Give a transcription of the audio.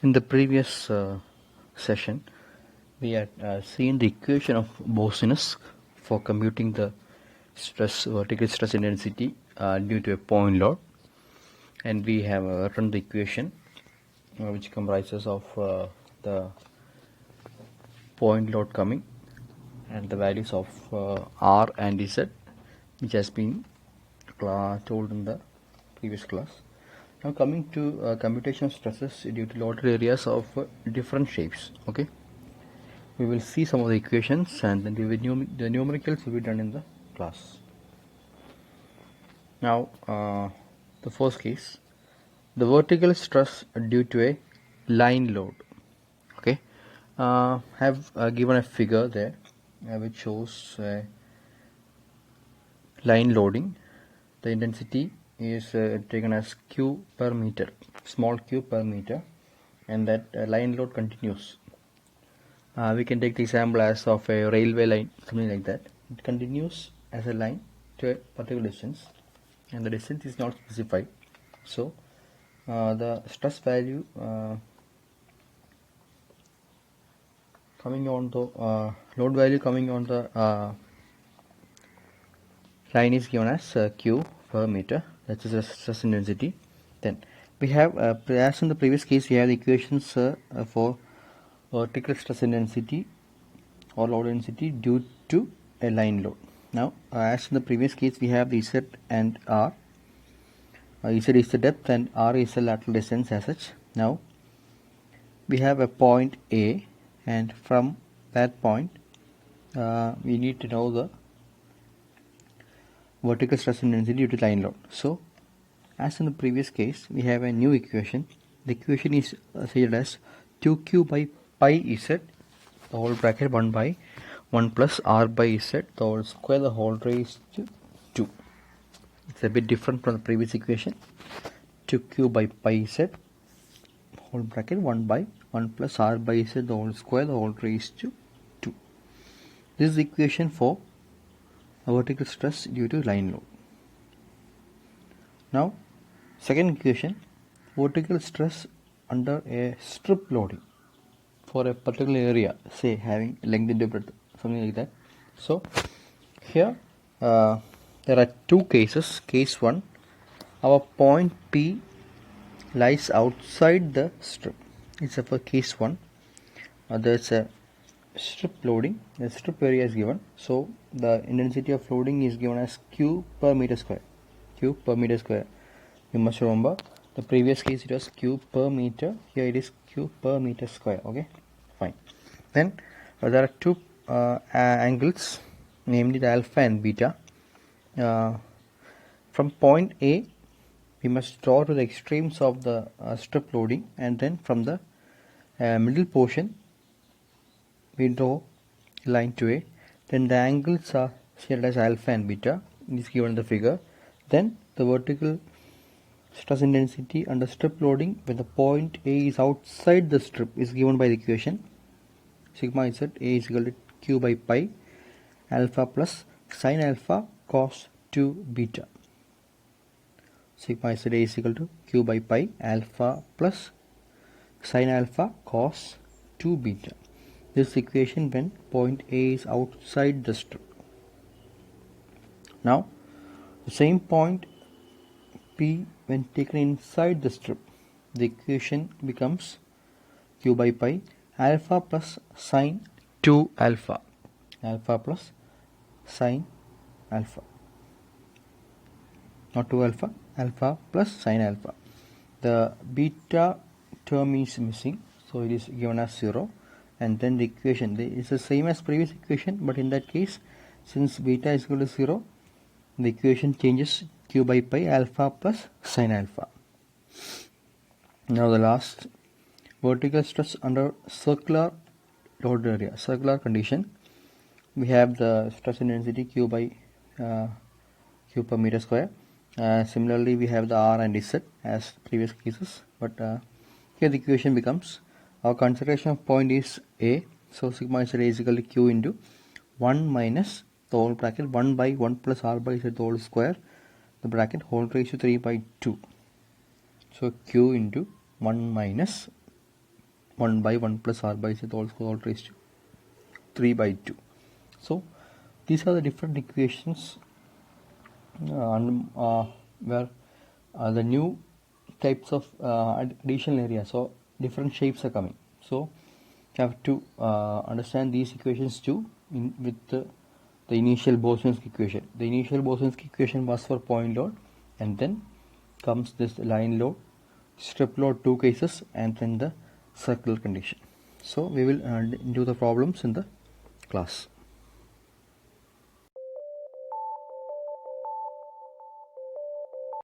In the previous session, we had seen the equation of Bose-Einstein for computing the vertical stress intensity due to a point load, and we have written the equation which comprises of the point load coming and the values of R and Z, which has been told in the previous class. Now coming to computation of stresses due to loaded areas of different shapes. Okay, we will see some of the equations and then the numericals will be done in the class. Now the first case, the vertical stress due to a line load. Okay, have given a figure there which shows line loading. The intensity is taken as Q per meter, small q per meter, and that line load continues. We can take the example as of a railway line, something like that. It continues as a line to a particular distance, and the distance is not specified. So the stress value coming on the load value coming on the line is given as Q per meter. That is the stress intensity. Then we have, as in the previous case, we have the equations for vertical stress intensity or load density due to a line load. Now, as in the previous case, we have the Z and R. Z is the depth and R is the lateral distance as such. Now, we have a point A, and from that point, we need to know the vertical stress intensity due to line load. So, as in the previous case, we have a new equation. The equation is stated as 2q by pi z, the whole bracket 1 by 1 plus r by z, the whole square, the whole raised to 2. It's a bit different from the previous equation. 2q by pi z, whole bracket 1 by 1 plus r by z, the whole square, the whole raised to 2. This is the equation for a vertical stress due to line load. Now, second equation, vertical stress under a strip loading for a particular area, say having length into breadth, something like that. So, here there are two cases. Case 1, our point P lies outside the strip. It's for case 1. There's a strip loading, the strip area is given, so the intensity of loading is given as Q per meter square. Q per meter square. You must remember the previous case it was Q per meter, here it is Q per meter square. Okay, fine. Then there are two angles, namely the alpha and beta. From point A, we must draw to the extremes of the strip loading, and then from the middle portion we draw line to A. Then the angles are shared as alpha and beta. It is given in the figure. Then the vertical stress intensity under strip loading when the point A is outside the strip is given by the equation sigma z A is equal to Q by pi alpha plus sin alpha cos 2 beta. Sigma z A is equal to Q by pi alpha plus sin alpha cos 2 beta. This equation when point A is outside the strip. Now, the same point P when taken inside the strip, the equation becomes Q by pi alpha plus sin 2 alpha. Alpha plus sin alpha. Not 2 alpha, alpha plus sin alpha. The beta term is missing, so it is given as 0. And then the equation is the same as previous equation, but in that case, since beta is equal to 0, the equation changes Q by pi alpha plus sin alpha. Now the last, vertical stress under circular load area, circular condition. We have the stress intensity Q by Q per meter square. Similarly, we have the R and Z as previous cases, but here the equation becomes, our consideration of point is A, so sigma z is equal to Q into 1 minus the whole bracket 1 by 1 plus R by Z the whole square, the bracket whole raised to 3 by 2. So Q into 1 minus 1 by 1 plus r by z all raised to 3 by 2. So these are the different equations where the new types of additional area, so different shapes are coming. So you have to understand these equations too with the initial Bose-Einstein equation. The initial Bose-Einstein equation was for point load, and then comes this line load, strip load, two cases, and then the circular condition. So we will do the problems in the class.